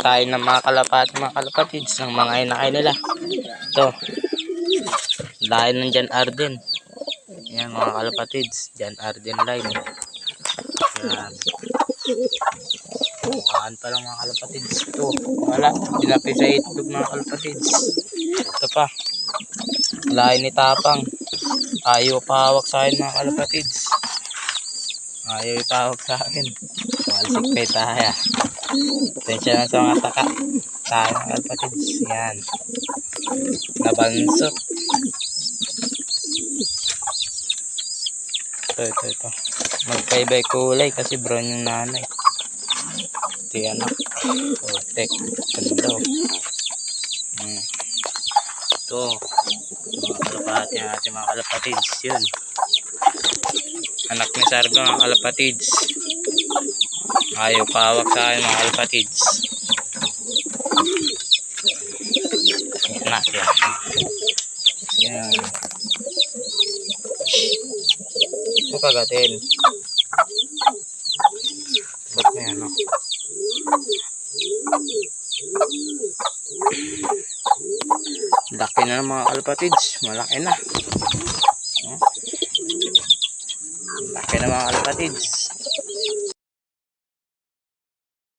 tayo ng mga kalapatids ng mga inakay nila. Ito, lain ng Jan Arden. Yan mga kalapatids, Jan Arden line. Yan. Bukaan pa lang mga kalapatids. Ito, wala, dinapi sa itlog mga kalapatids. Ito pa, lain ni Tapang. Ayaw pahawak sa akin mga kalapatids. Ayaw ipahawak sa akin. Malsik pa tayo. Tensya lang sa mga taka. Tayo mga kalapatids. Yan. Nabansot. Ito. Magkaibay kulay kasi brown yung nanay. Ito yan. Otek. Ganda. Ito. Mga kalapatids. Yun. Anak ni Sargo mga kalapatids. Ayaw pahawak sa akin mga kalapatids. Anak yan. Yan. Ito kagatin. Ba't na yan, no? Laki na ng mga kalapatids. Malaki na. Laki na mga kalapatids.